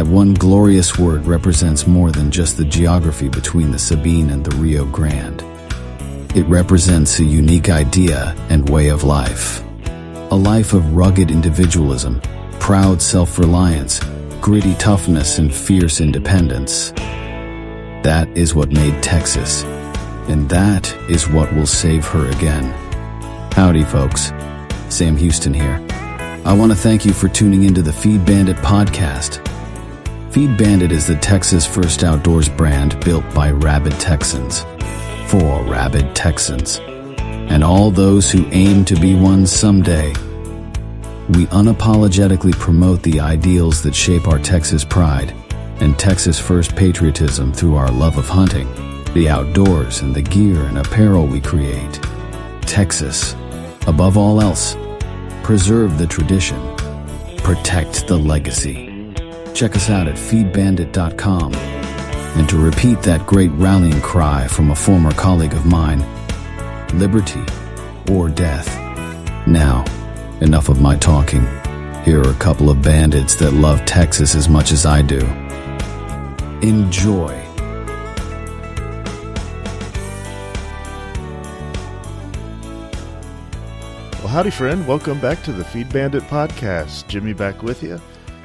That one glorious word represents more than just the geography between the Sabine and the Rio Grande. It represents a unique idea and way of life. A life of rugged individualism, proud self-reliance, gritty toughness, and fierce independence. That is what made Texas, and that is what will save her again. Howdy, folks. Sam Houston here. I want to thank you for tuning into the Feed Bandit podcast. Feed Bandit is the Texas first outdoors brand built by rabid Texans, for rabid Texans, and all those who aim to be one someday. We unapologetically promote the ideals that shape our Texas pride and Texas first patriotism through our love of hunting, the outdoors, and the gear and apparel we create. Texas, above all else, preserve the tradition, protect the legacy. Check us out at feedbandit.com. And to repeat that great rallying cry from a former colleague of mine, liberty or death. Now, enough of my talking. Here are a couple of bandits that love Texas as much as I do. Enjoy. Well, howdy, friend. Welcome back to the Feed Bandit podcast. Jimmy back with you.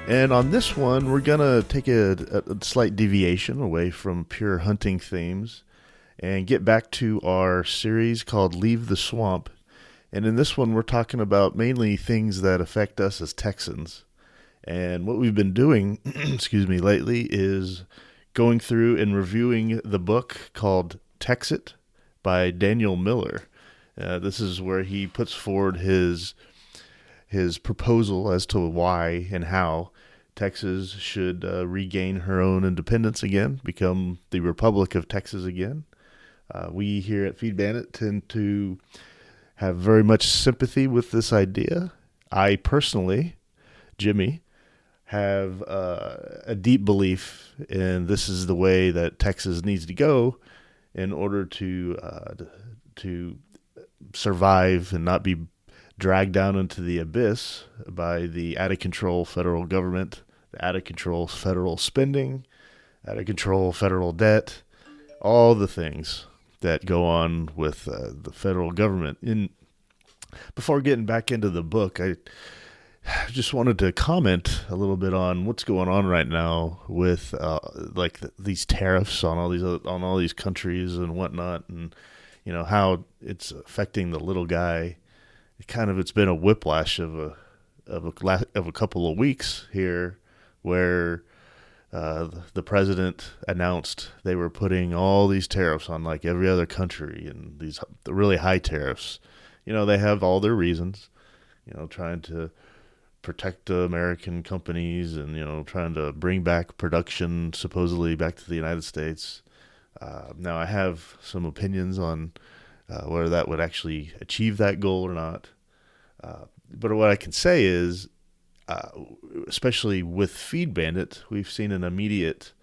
And on this one, we're going to take a slight deviation away from pure hunting themes and get back to our series called Leave the Swamp. And in this one, we're talking about mainly things that affect us as Texans. And what we've been doing, lately is going through and reviewing the book called Texit by Daniel Miller. This is where he puts forward his proposal as to why and how Texas should regain her own independence again, become the Republic of Texas again. We here at Feed Bandit tend to have very much sympathy with this idea. I personally, Jimmy, have a deep belief in this is the way that Texas needs to go in order to survive and not be dragged down into the abyss by the out-of-control federal government, the out-of-control federal spending, out-of-control federal debt, all the things that go on with the federal government. Before getting back into the book, I just wanted to comment a little bit on what's going on right now with these tariffs on all these countries and whatnot, and how it's affecting the little guy. It's been a whiplash of a couple of weeks here, where the president announced they were putting all these tariffs on like every other country, and the really high tariffs. They have all their reasons, trying to protect American companies and, trying to bring back production supposedly back to the United States. Now, I have some opinions on whether that would actually achieve that goal or not. But what I can say is, especially with Feed Bandit, we've seen an immediate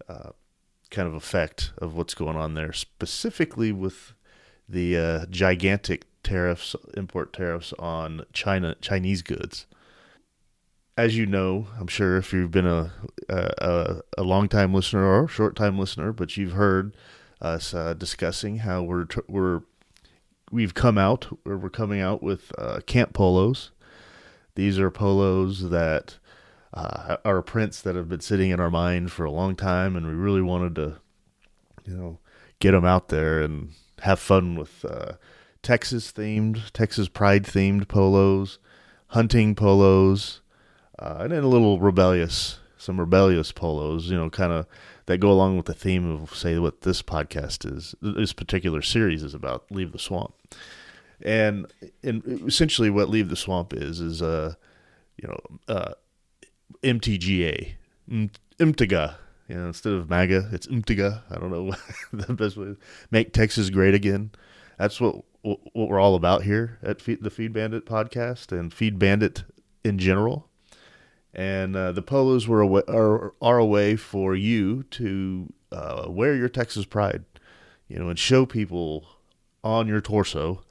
kind of effect of what's going on there, specifically with the gigantic tariffs, import tariffs on Chinese goods. As you know, I'm sure if you've been a long-time listener or a short-time listener, but you've heard us discussing how we're coming out with camp polos. These are polos that are prints that have been sitting in our mind for a long time, and we really wanted to, get them out there and have fun with Texas pride-themed polos, hunting polos, and then some rebellious polos, kind of that go along with the theme of, say, what this particular series is about, Leave the Swamp. And essentially what Leave the Swamp is MTGA, MTGA. Instead of MAGA, it's MTGA. I don't know the best way. Make Texas great again. That's what we're all about here at the Feed Bandit podcast and Feed Bandit in general. And the polos are a way for you to wear your Texas pride, and show people on your torso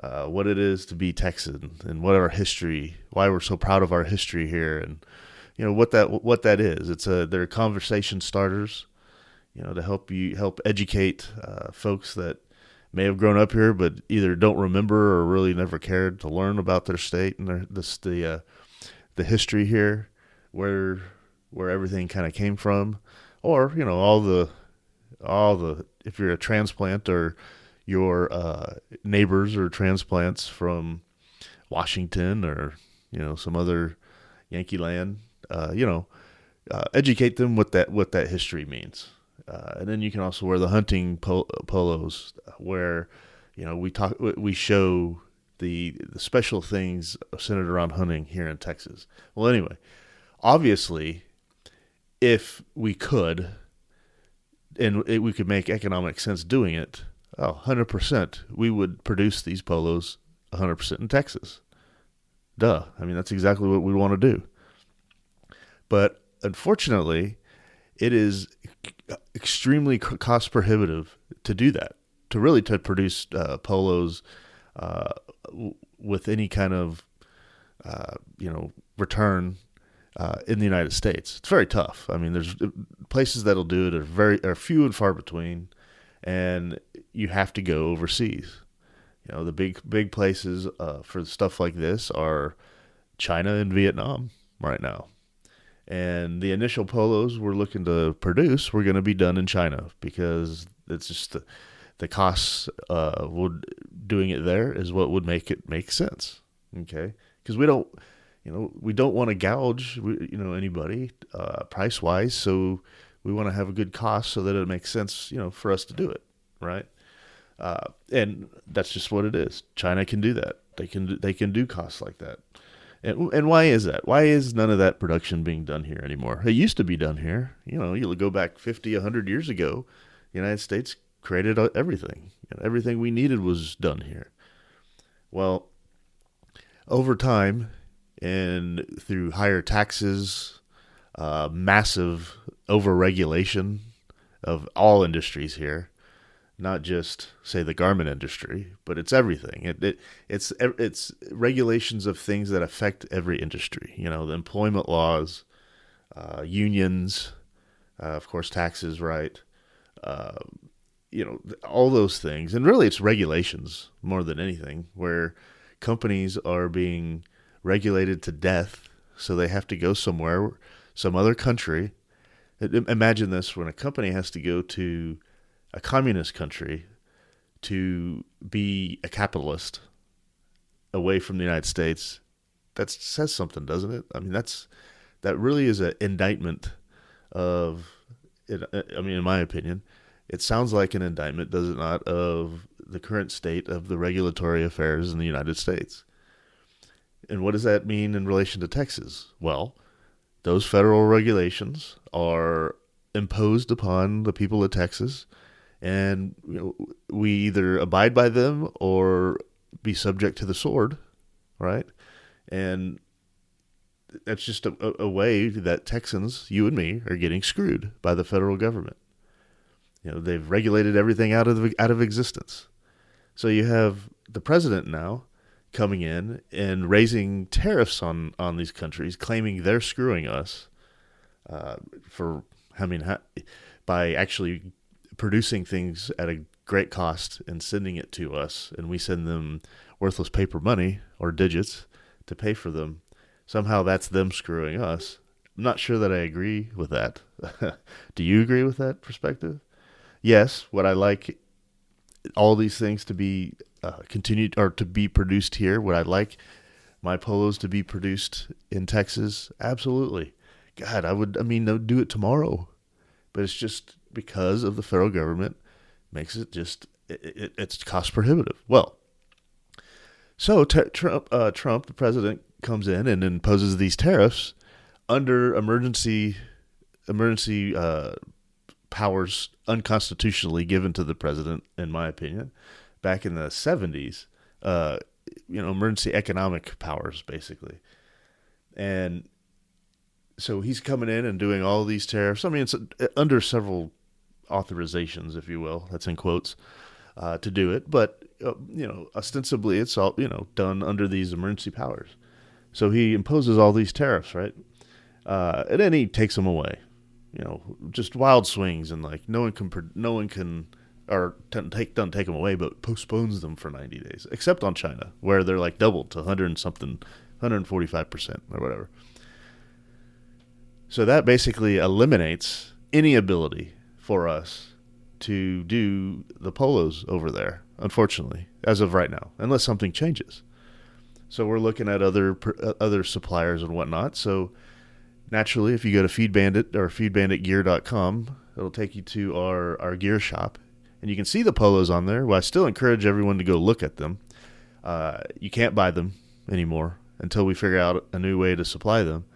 what it is to be Texan and what our history, why we're so proud of our history here, and what that is. They're conversation starters, to help educate folks that may have grown up here but either don't remember or really never cared to learn about their state and the history here, where everything kind of came from, or all the if you're a transplant or your neighbors or transplants from Washington or some other Yankee land, educate them what that history means. And then you can also wear the hunting polos, where we show the special things centered around hunting here in Texas. Well, anyway, obviously, if we could, and we could make economic sense doing it, 100%, we would produce these polos 100% in Texas. Duh. I mean, that's exactly what we want to do. But unfortunately, it is extremely cost prohibitive to do that, to produce polos with any kind of return in the United States. It's very tough. I mean, there's places that'll do it are few and far between, and you have to go overseas. The big places for stuff like this are China and Vietnam right now. And the initial polos we're looking to produce were going to be done in China, because it's just the costs doing it there is what would make it make sense. Okay, because we don't want to gouge anybody price wise, so we want to have a good cost so that it makes sense for us to do it, right? And that's just what it is. China can do that. They can do costs like that. And why is that? Why is none of that production being done here anymore? It used to be done here. You go back 50, 100 years ago, the United States created everything. Everything we needed was done here. Well, over time and through higher taxes, massive overregulation of all industries here, not just, say, the garment industry, but it's everything. It's regulations of things that affect every industry. The employment laws, unions, of course, taxes, right? All those things. And really, it's regulations more than anything, where companies are being regulated to death, so they have to go somewhere, some other country. Imagine this: when a company has to go to a communist country to be a capitalist away from the United States, that says something, doesn't it? I mean, that really is an indictment of it. I mean, in my opinion, it sounds like an indictment, does it not, of the current state of the regulatory affairs in the United States. And what does that mean in relation to Texas? Well, those federal regulations are imposed upon the people of Texas, and we either abide by them or be subject to the sword, right? And that's just a way that Texans, you and me, are getting screwed by the federal government. They've regulated everything out of existence. So you have the president now coming in and raising tariffs on these countries, claiming they're screwing us by actually producing things at a great cost and sending it to us, and we send them worthless paper money or digits to pay for them. Somehow that's them screwing us. I'm not sure that I agree with that. Do you agree with that perspective? Yes, would I like all these things to be continued or to be produced here? Would I like my polos to be produced in Texas? Absolutely. God, I would do it tomorrow. But it's just because of the federal government makes it just, it's cost prohibitive. Well, so Trump, the president, comes in and imposes these tariffs under emergency powers unconstitutionally given to the president, in my opinion, back in the 70s, emergency economic powers, basically. And so he's coming in and doing all these tariffs. I mean, it's under several authorizations, if you will, that's in quotes, to do it. But, ostensibly it's all, done under these emergency powers. So he imposes all these tariffs, right? And then he takes them away. Just wild swings, and like no one can or doesn't take them away, but postpones them for 90 days, except on China, where they're like doubled to 100 and something, 145% or whatever. So that basically eliminates any ability for us to do the polos over there, unfortunately, as of right now, unless something changes. So we're looking at other suppliers and whatnot. So naturally, if you go to Feed Bandit or feedbanditgear.com, it'll take you to our gear shop, and you can see the polos on there. Well, I still encourage everyone to go look at them. You can't buy them anymore until we figure out a new way to supply them.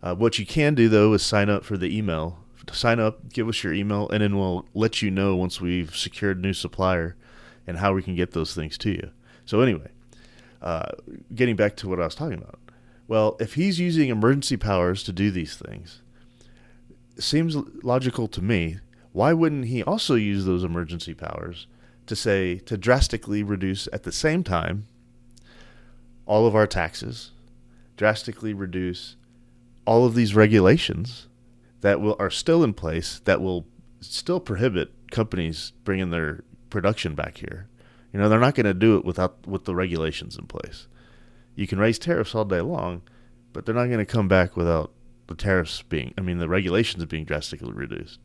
What you can do, though, is sign up for the email. Sign up, give us your email, and then we'll let you know once we've secured a new supplier and how we can get those things to you. So anyway, getting back to what I was talking about. Well, if he's using emergency powers to do these things, it seems logical to me. Why wouldn't he also use those emergency powers to drastically reduce at the same time all of our taxes, drastically reduce all of these regulations that are still in place that will still prohibit companies bringing their production back here? They're not going to do it with the regulations in place. You can raise tariffs all day long, but they're not going to come back without the regulations being drastically reduced.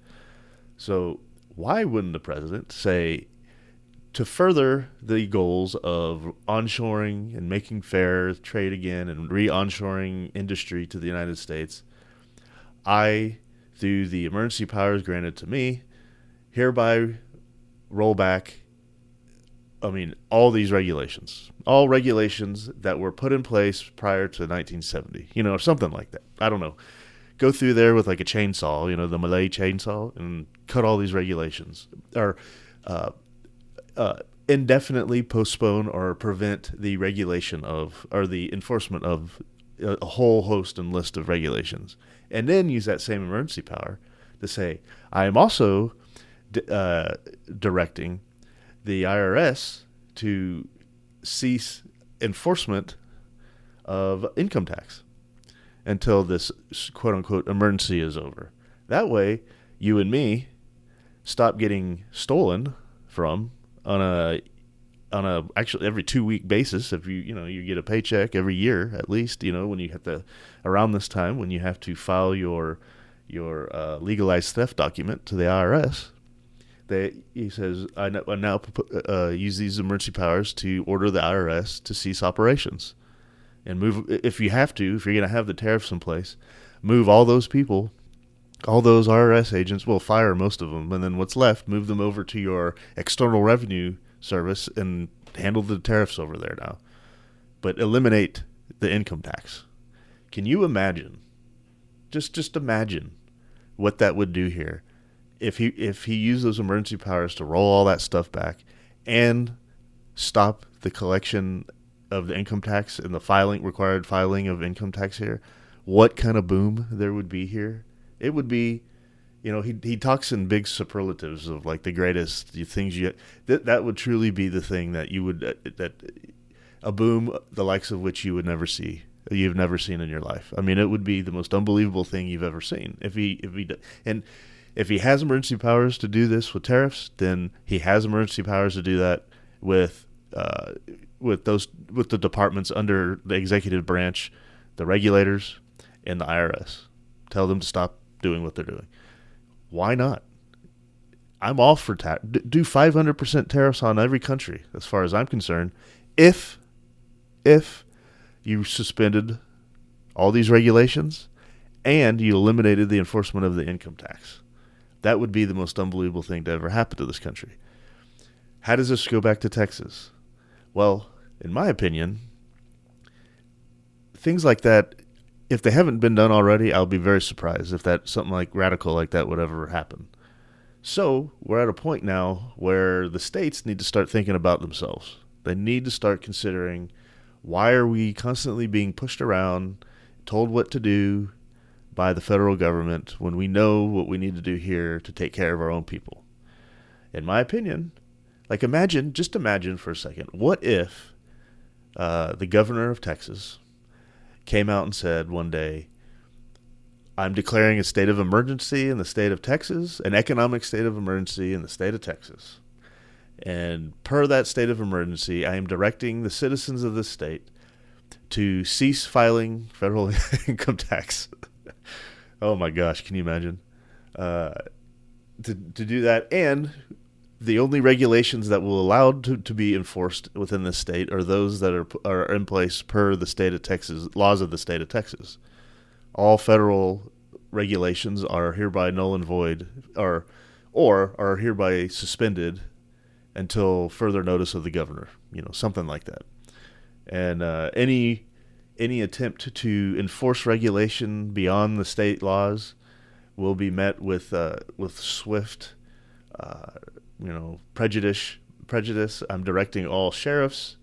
So why wouldn't the president say, to further the goals of onshoring and making fair trade again and re-onshoring industry to the United States, I, through the emergency powers granted to me, hereby roll back all these regulations, all regulations that were put in place prior to 1970, or something like that. I don't know. Go through there with like a chainsaw, the Malay chainsaw, and cut all these regulations, or indefinitely postpone or prevent the regulation of, or the enforcement of, a whole host and list of regulations, and then use that same emergency power to say, I am also directing the IRS to cease enforcement of income tax until this quote-unquote emergency is over. That way, you and me stop getting stolen from on a actually every 2-week basis. If you get a paycheck every year at least, when you have to, around this time when you have to file your legalized theft document to the IRS. He says, I now use these emergency powers to order the IRS to cease operations and move, if you're going to have the tariffs in place, move all those people, all those IRS agents, fire most of them, and then what's left, move them over to your external revenue service and handle the tariffs over there now. But eliminate the income tax. Can you imagine? Just imagine what that would do here. If he used those emergency powers to roll all that stuff back and stop the collection of the income tax and the required filing of income tax here, what kind of boom there would be here? It would be, he talks in big superlatives of like the greatest things that would truly be the thing that you would, that a boom the likes of which you've never seen in your life. It would be the most unbelievable thing you've ever seen if he has emergency powers to do this with tariffs, then he has emergency powers to do that with the departments under the executive branch, the regulators, and the IRS. Tell them to stop doing what they're doing. Why not? I'm all for do 500% tariffs on every country, as far as I'm concerned, if you suspended all these regulations and you eliminated the enforcement of the income tax. That would be the most unbelievable thing to ever happen to this country. How does this go back to Texas? Well, in my opinion, things like that, if they haven't been done already, I'll be very surprised if something like radical like that would ever happen. So we're at a point now where the states need to start thinking about themselves. They need to start considering, why are we constantly being pushed around, told what to do by the federal government when we know what we need to do here to take care of our own people? In my opinion, just imagine for a second, what if the governor of Texas came out and said one day, I'm declaring a state of emergency in the state of Texas, an economic state of emergency in the state of Texas. And per that state of emergency, I am directing the citizens of this state to cease filing federal income tax. Oh my gosh, can you imagine? To do that, and the only regulations that will allow to be enforced within the state are those that are in place per the state of Texas, laws of the state of Texas. All federal regulations are hereby null and void, or are hereby suspended until further notice of the governor. Something like that. And any attempt to enforce regulation beyond the state laws will be met with swift, prejudice. I'm directing all sheriffs,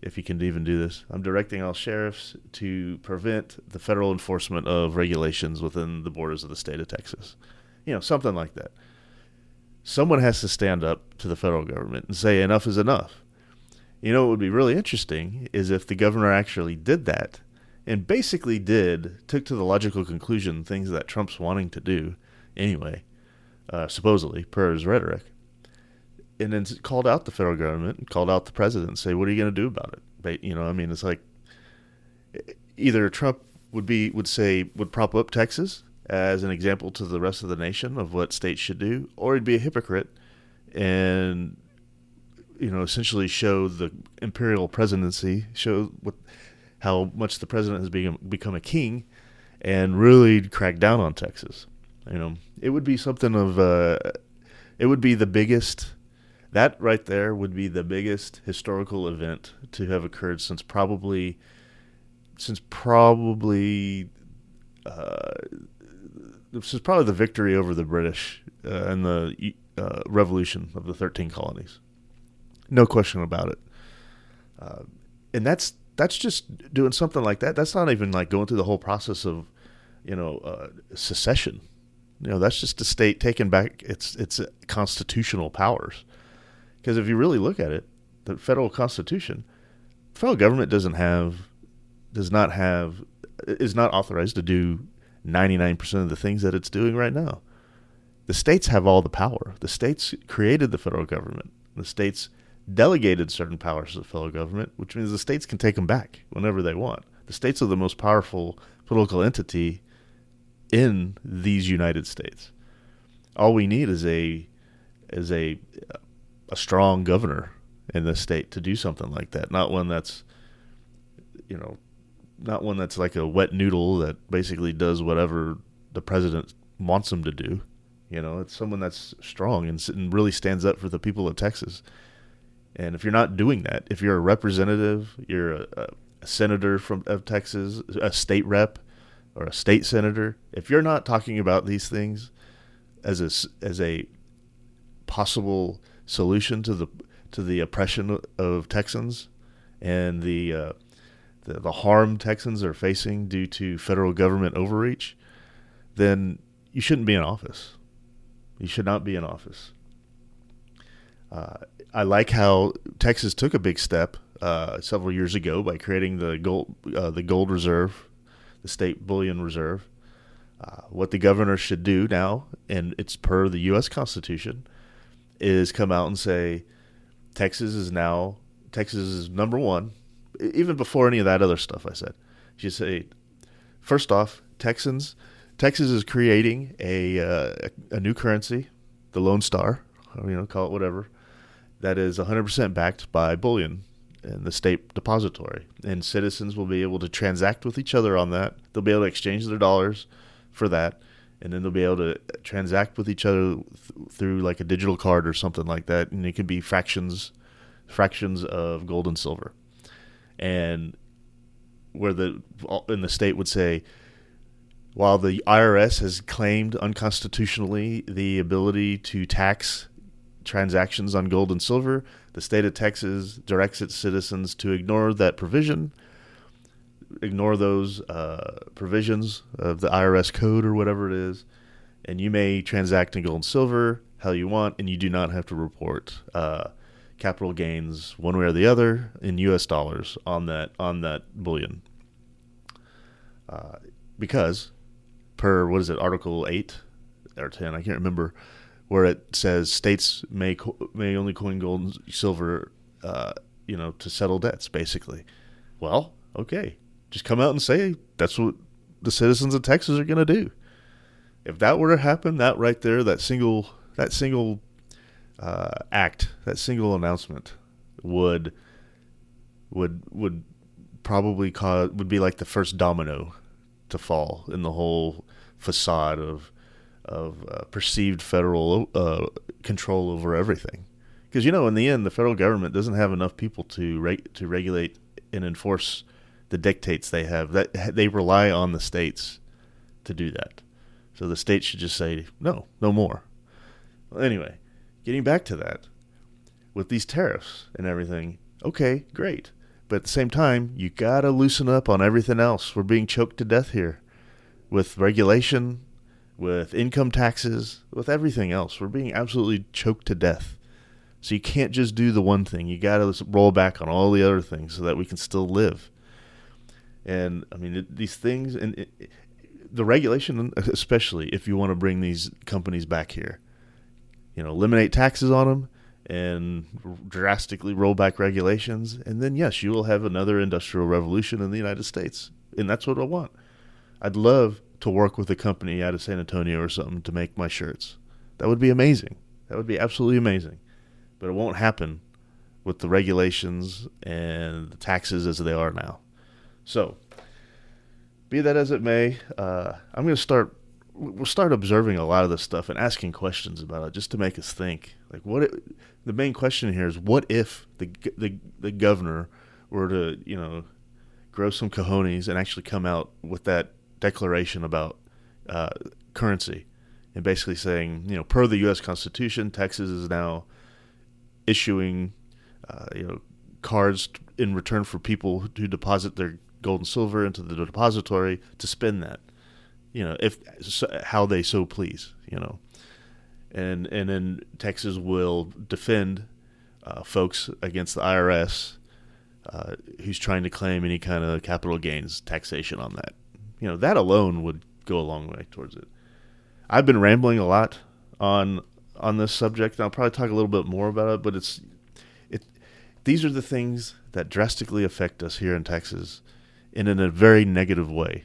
if you can even do this, I'm directing all sheriffs to prevent the federal enforcement of regulations within the borders of the state of Texas. Something like that. Someone has to stand up to the federal government and say enough is enough. What would be really interesting is if the governor actually did that and basically took to the logical conclusion things that Trump's wanting to do anyway, supposedly, per his rhetoric, and then called out the federal government and called out the president and say, what are you going to do about it? But, it's like either Trump would prop up Texas as an example to the rest of the nation of what states should do, or he'd be a hypocrite and essentially show the imperial presidency, show how much the president has become a king, and really crack down on Texas. It would be something of it would be the biggest. That right there would be the biggest historical event to have occurred since probably the victory over the British and the revolution of the 13 colonies. No question about it. And that's just doing something like that. That's not even like going through the whole process of, secession. That's just the state taking back its constitutional powers. Because if you really look at it, the federal constitution, the federal government is not authorized to do 99% of the things that it's doing right now. The states have all the power. The states created the federal government. The states delegated certain powers to the federal government, which means the states can take them back whenever they want. The states are the most powerful political entity in these United States. All we need is a strong governor in the state to do something like that. Not one that's like a wet noodle that basically does whatever the president wants him to do. It's someone that's strong and really stands up for the people of Texas. And if you're not doing that, if you're a representative, you're a senator of Texas, a state rep, or a state senator, if you're not talking about these things as a possible solution to the oppression of Texans and the harm Texans are facing due to federal government overreach, then you shouldn't be in office. You should not be in office. I like how Texas took a big step several years ago by creating the gold reserve, the state bullion reserve. What the governor should do now, and it's per the U.S. Constitution, is come out and say Texas is number one, even before any of that other stuff I said. You say, first off, Texas is creating a new currency, the Lone Star, call it whatever, that is 100% backed by bullion in the state depository. And citizens will be able to transact with each other on that. They'll be able to exchange their dollars for that. And then they'll be able to transact with each other through like a digital card or something like that. And it can be fractions of gold and silver. And where the state would say, while the IRS has claimed unconstitutionally the ability to tax transactions on gold and silver, the state of Texas directs its citizens to ignore that provision, ignore those provisions of the IRS code or whatever it is, and you may transact in gold and silver how you want, and you do not have to report capital gains one way or the other in U.S. dollars on that bullion, because per, what is it, Article 8 or 10, I can't remember, where it says states may only coin gold and silver, to settle debts, basically. Well, okay, just come out and say that's what the citizens of Texas are going to do. If that were to happen, that right there, that single act, that single announcement would probably would be like the first domino to fall in the whole facade of perceived federal control over everything. Because in the end, the federal government doesn't have enough people to regulate and enforce the dictates they have. That they rely on the states to do that. So the states should just say no more. Well, anyway, getting back to that, with these tariffs and everything, okay, great. But at the same time, you gotta loosen up on everything else. We're being choked to death here with regulation, with income taxes, with everything else. We're being absolutely choked to death. So you can't just do the one thing. You got to roll back on all the other things so that we can still live. And, I mean, these things, and the regulation, especially if you want to bring these companies back here, eliminate taxes on them and drastically roll back regulations. And then, yes, you will have another industrial revolution in the United States. And that's what I want. I'd love to work with a company out of San Antonio or something to make my shirts. That would be amazing. That would be absolutely amazing. But it won't happen with the regulations and the taxes as they are now. So, be that as it may, we'll start observing a lot of this stuff and asking questions about it just to make us think. Like, the main question here is, what if the governor were to, grow some cojones and actually come out with that declaration about currency and basically saying, per the U.S. Constitution, Texas is now issuing, cards in return for people who deposit their gold and silver into the depository to spend that, how they so please, and then Texas will defend folks against the IRS who's trying to claim any kind of capital gains taxation on that. That alone would go a long way towards it. I've been rambling a lot on this subject, and I'll probably talk a little bit more about it, but these are the things that drastically affect us here in Texas and in a very negative way.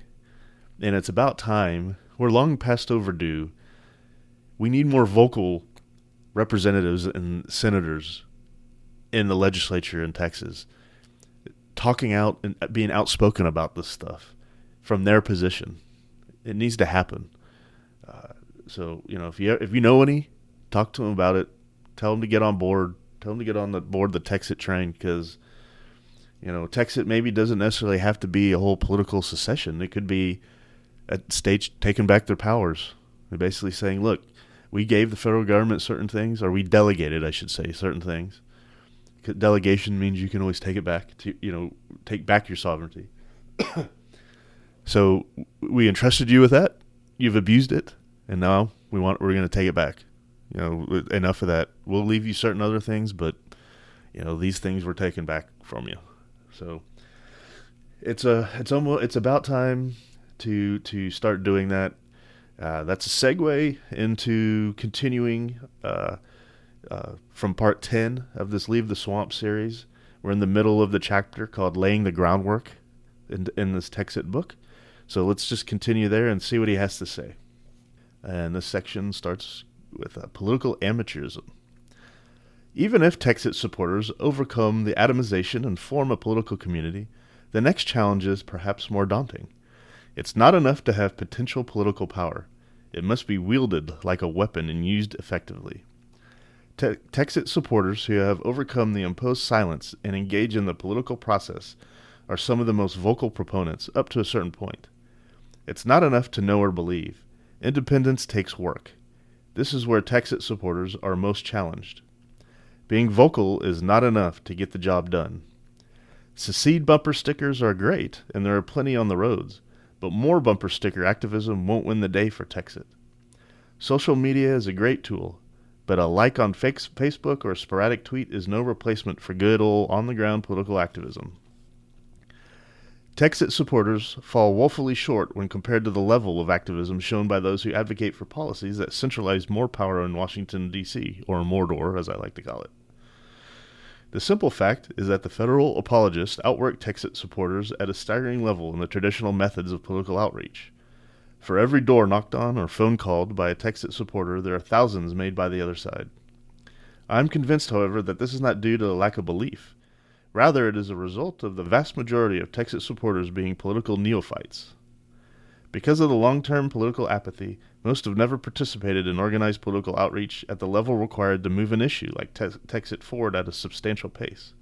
And it's about time. We're long past overdue. We need more vocal representatives and senators in the legislature in Texas talking out and being outspoken about this stuff from their position. It needs to happen. So, if you know any, talk to them about it. Tell them to get on board. Tell them to get on the Texit train, because, Texit maybe doesn't necessarily have to be a whole political secession. It could be a state taking back their powers. They're basically saying, look, we gave the federal government certain things, or we delegated, I should say, certain things. Delegation means you can always take it back take back your sovereignty. So we entrusted you with that. You've abused it, and now we're going to take it back. Enough of that. We'll leave you certain other things, but these things were taken back from you. So it's about time to start doing that. That's a segue into continuing from part 10 of this Leave the Swamp series. We're in the middle of the chapter called Laying the Groundwork in this Texit book. So let's just continue there and see what he has to say. And this section starts with political amateurism. Even if Texit supporters overcome the atomization and form a political community, the next challenge is perhaps more daunting. It's not enough to have potential political power. It must be wielded like a weapon and used effectively. Texit supporters who have overcome the imposed silence and engage in the political process are some of the most vocal proponents up to a certain point. It's not enough to know or believe. Independence takes work. This is where Texit supporters are most challenged. Being vocal is not enough to get the job done. Secede bumper stickers are great, and there are plenty on the roads, but more bumper sticker activism won't win the day for Texit. Social media is a great tool, but a like on Facebook or a sporadic tweet is no replacement for good old on-the-ground political activism. Texit supporters fall woefully short when compared to the level of activism shown by those who advocate for policies that centralize more power in Washington, D.C., or Mordor, as I like to call it. The simple fact is that the federal apologists outwork Texit supporters at a staggering level in the traditional methods of political outreach. For every door knocked on or phone called by a Texit supporter, there are thousands made by the other side. I'm convinced, however, that this is not due to a lack of belief. Rather, it is a result of the vast majority of Texit supporters being political neophytes. Because of the long-term political apathy, most have never participated in organized political outreach at the level required to move an issue like Texit forward at a substantial pace.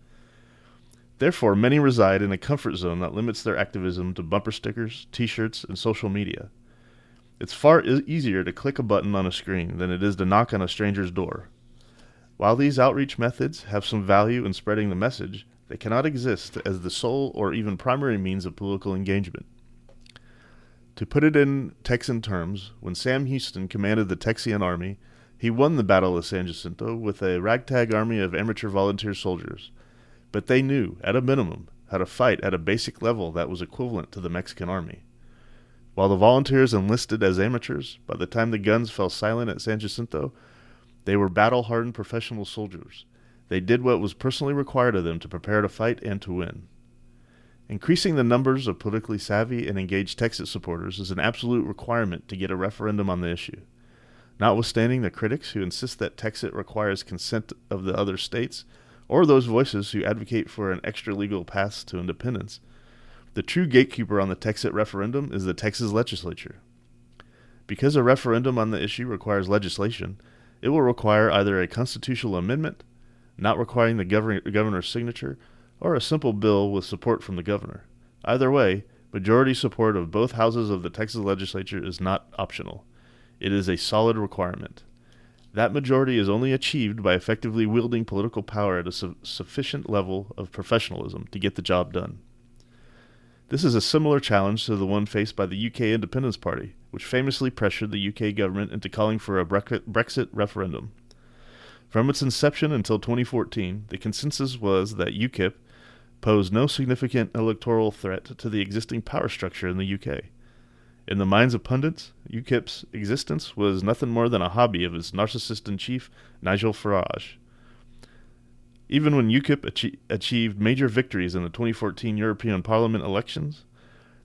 Therefore, many reside in a comfort zone that limits their activism to bumper stickers, t-shirts, and social media. It's far easier to click a button on a screen than it is to knock on a stranger's door. While these outreach methods have some value in spreading the message, they cannot exist as the sole or even primary means of political engagement. To put it in Texan terms, when Sam Houston commanded the Texian army, he won the Battle of San Jacinto with a ragtag army of amateur volunteer soldiers. But they knew, at a minimum, how to fight at a basic level that was equivalent to the Mexican army. While the volunteers enlisted as amateurs, by the time the guns fell silent at San Jacinto, they were battle-hardened professional soldiers. They did what was personally required of them to prepare to fight and to win. Increasing the numbers of politically savvy and engaged Texit supporters is an absolute requirement to get a referendum on the issue. Notwithstanding the critics who insist that Texit requires consent of the other states, or those voices who advocate for an extra-legal path to independence, the true gatekeeper on the Texit referendum is the Texas legislature. Because a referendum on the issue requires legislation, it will require either a constitutional amendment, not requiring the governor's signature, or a simple bill with support from the governor. Either way, majority support of both houses of the Texas legislature is not optional. It is a solid requirement. That majority is only achieved by effectively wielding political power at a sufficient level of professionalism to get the job done. This is a similar challenge to the one faced by the UK Independence Party, which famously pressured the UK government into calling for a Brexit referendum. From its inception until 2014, the consensus was that UKIP posed no significant electoral threat to the existing power structure in the UK. In the minds of pundits, UKIP's existence was nothing more than a hobby of its narcissist-in-chief, Nigel Farage. Even when UKIP achieved major victories in the 2014 European Parliament elections,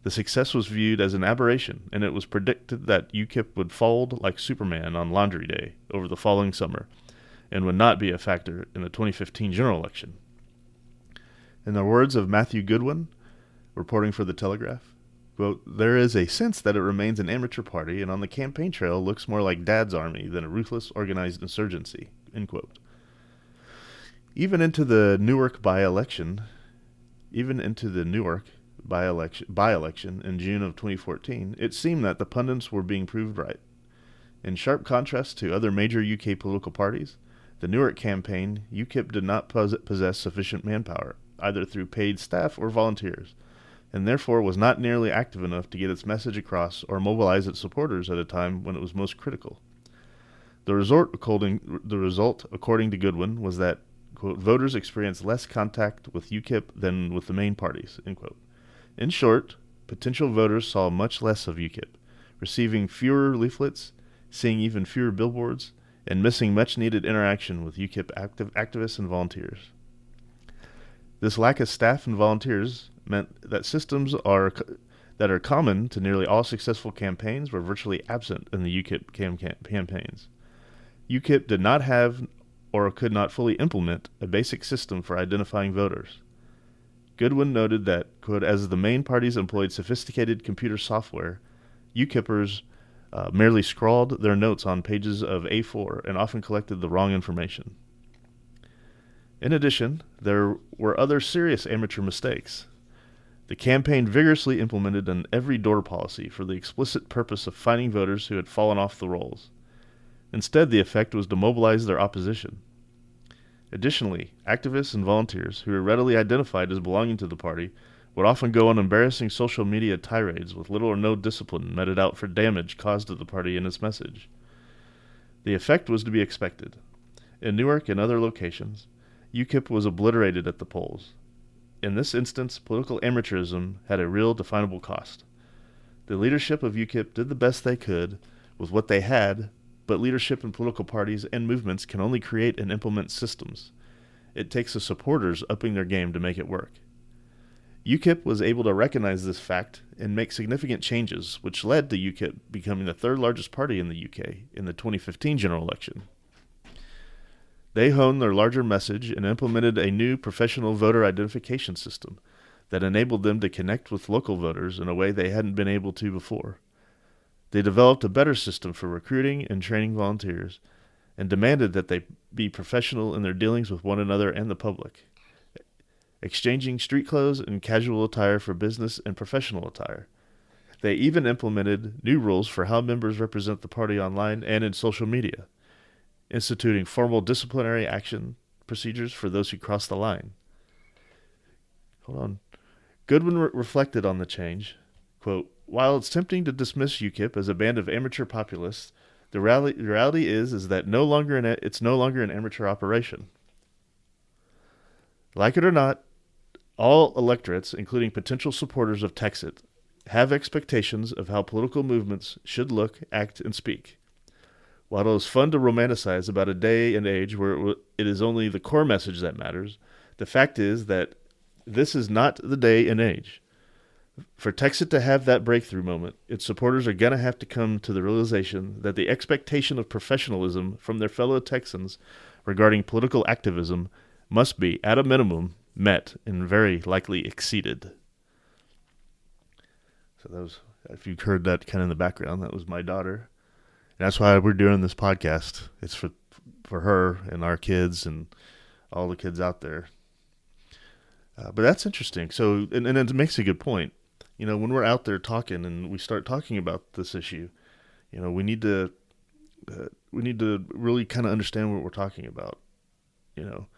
the success was viewed as an aberration, and it was predicted that UKIP would fold like Superman on Laundry Day over the following summer, and would not be a factor in the 2015 general election. In the words of Matthew Goodwin, reporting for The Telegraph, quote, "There is a sense that it remains an amateur party and on the campaign trail looks more like Dad's army than a ruthless organized insurgency," end quote. Even into the Newark by-election in June of 2014, it seemed that the pundits were being proved right. In sharp contrast to other major UK political parties, the Newark campaign, UKIP did not possess sufficient manpower, either through paid staff or volunteers, and therefore was not nearly active enough to get its message across or mobilize its supporters at a time when it was most critical. The result, according to Goodwin, was that, quote, "voters experienced less contact with UKIP than with the main parties," end quote. In short, potential voters saw much less of UKIP, receiving fewer leaflets, seeing even fewer billboards, and missing much-needed interaction with UKIP activists and volunteers. This lack of staff and volunteers meant that systems that are common to nearly all successful campaigns were virtually absent in the UKIP campaigns. UKIP did not have or could not fully implement a basic system for identifying voters. Goodwin noted that, quote, "as the main parties employed sophisticated computer software, UKIPers merely scrawled their notes on pages of A4 and often collected the wrong information." In addition, there were other serious amateur mistakes. The campaign vigorously implemented an every-door policy for the explicit purpose of finding voters who had fallen off the rolls. Instead, the effect was to mobilize their opposition. Additionally, activists and volunteers who were readily identified as belonging to the party would often go on embarrassing social media tirades with little or no discipline meted out for damage caused to the party and its message. The effect was to be expected. In Newark and other locations, UKIP was obliterated at the polls. in this instance, political amateurism had a real definable cost. The leadership of UKIP did the best they could with what they had, but leadership in political parties and movements can only create and implement systems. It takes the supporters upping their game to make it work. UKIP was able to recognize this fact and make significant changes, which led to UKIP becoming the third largest party in the UK in the 2015 general election. They honed their larger message and implemented a new professional voter identification system that enabled them to connect with local voters in a way they hadn't been able to before. They developed a better system for recruiting and training volunteers and demanded that they be professional in their dealings with one another and the public, exchanging street clothes and casual attire for business and professional attire. They even implemented new rules for how members represent the party online and in social media, instituting formal disciplinary action procedures for those who cross the line. Hold on. Goodwin reflected on the change. Quote, "While it's tempting to dismiss UKIP as a band of amateur populists, the reality is that it's no longer an amateur operation. Like it or not, all electorates, including potential supporters of Texit, have expectations of how political movements should look, act, and speak. While it is fun to romanticize about a day and age where it is only the core message that matters, the fact is that this is not the day and age. For Texit to have that breakthrough moment, its supporters are going to have to come to the realization that the expectation of professionalism from their fellow Texans regarding political activism must be, at a minimum, met and very likely exceeded." So that was, if you heard that kind of in the background, that was my daughter. And that's why we're doing this podcast. It's for her and our kids and all the kids out there. But that's interesting. So, and it makes a good point. You know, when we're out there talking and we start talking about this issue, you know, we need to really kind of understand what we're talking about. You know,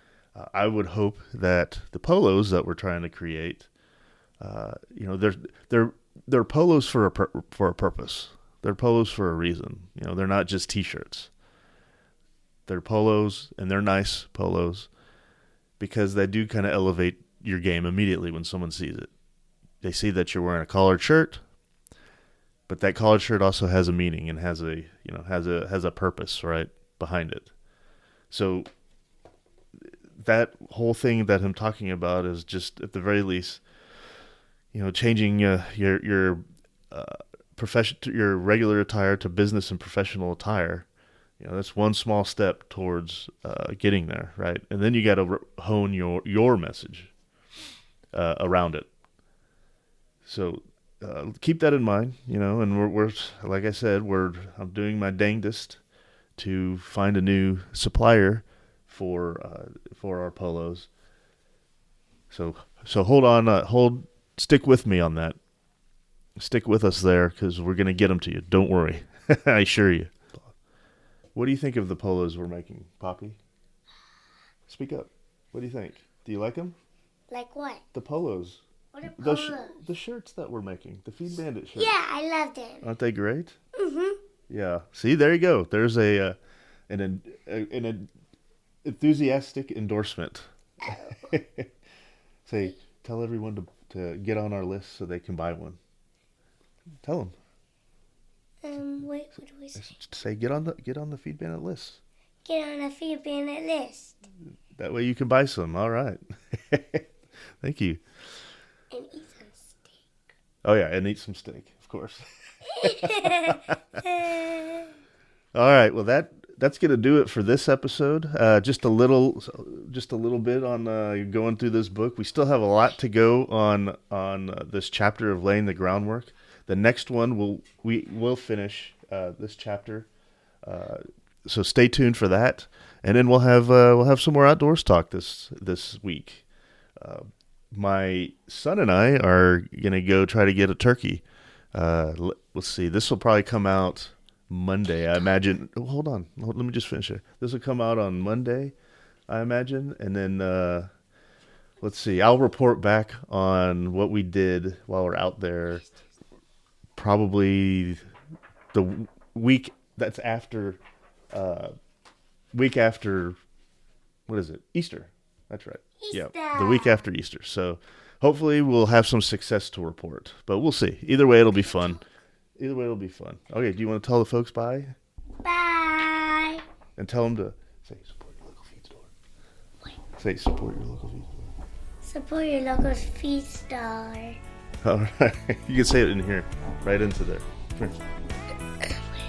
I would hope that the polos that we're trying to create, you know, they're polos for a purpose. They're polos for a reason. You know, they're not just T-shirts. They're polos, and they're nice polos because they do kind of elevate your game immediately when someone sees it. They see that you're wearing a collared shirt, but that collared shirt also has a meaning and has a purpose right behind it. So that whole thing that I'm talking about is just at the very least, you know, changing your regular attire to business and professional attire. You know, that's one small step towards getting there, right? And then you got to hone your message around it. So keep that in mind, you know. And we're like I said, I'm doing my dangdest to find a new supplier for our polos. So hold on, stick with me on that. Stick with us there because we're gonna get them to you. Don't worry, I assure you. What do you think of the polos we're making, Poppy? Speak up. What do you think? Do you like them? Like what? The polos. What are polos? The shirts that we're making. The Feed Bandit shirts. Yeah, I love them. Aren't they great? Mm-hmm. Yeah. See, there you go. There's an enthusiastic endorsement. Say, tell everyone to get on our list so they can buy one. Tell them. Wait, what do we say? Say, get on the Feed Bandit list. Get on the Feed Bandit list. That way you can buy some. All right. Thank you. And eat some steak. Oh yeah, and eat some steak, of course. All right. Well, that's gonna do it for this episode. Just a little bit on going through this book. We still have a lot to go on this chapter of laying the groundwork. The next one we will finish this chapter. So stay tuned for that, and then we'll have some more outdoors talk this week. My son and I are gonna go try to get a turkey. Let's see. This will probably come out Monday, I imagine. Oh, hold on. Let me just finish it. This will come out on Monday, I imagine, and then let's see. I'll report back on what we did while we're out there. Probably the week that's after. Week after, what is it? Easter. That's right. Yeah, Easter. the week after Easter. So hopefully we'll have some success to report. But we'll see. Either way, it'll be fun. Okay, do you want to tell the folks bye? Bye. And tell them to say support your local feed store. Say support your local feed store. Support your local feed store. All right. You can say it in here. Right into there.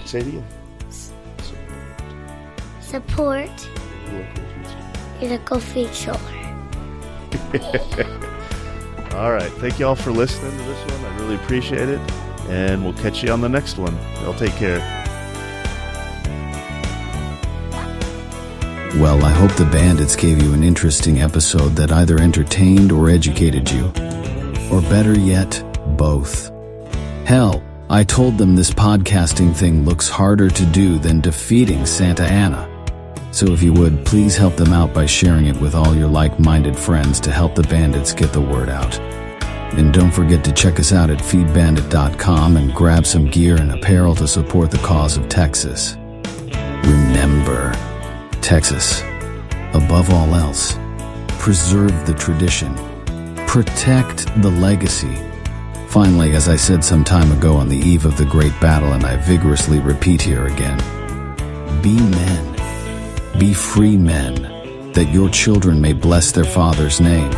Say it again. Support Your local feed store. your local feed store. All right. Thank you all for listening to this one. I really appreciate it. And we'll catch you on the next one. Y'all take care. Well, I hope the Bandits gave you an interesting episode that either entertained or educated you. Or better yet, both. Hell, I told them this podcasting thing looks harder to do than defeating Santa Anna. So if you would, please help them out by sharing it with all your like-minded friends to help the Bandits get the word out. And don't forget to check us out at feedbandit.com and grab some gear and apparel to support the cause of Texas. Remember, Texas, above all else, preserve the tradition, protect the legacy. Finally, as I said some time ago on the eve of the great battle, and I vigorously repeat here again, be men, be free men, that your children may bless their father's name.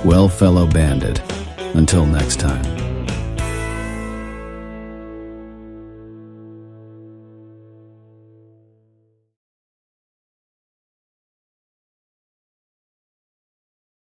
Well, fellow bandit, until next time.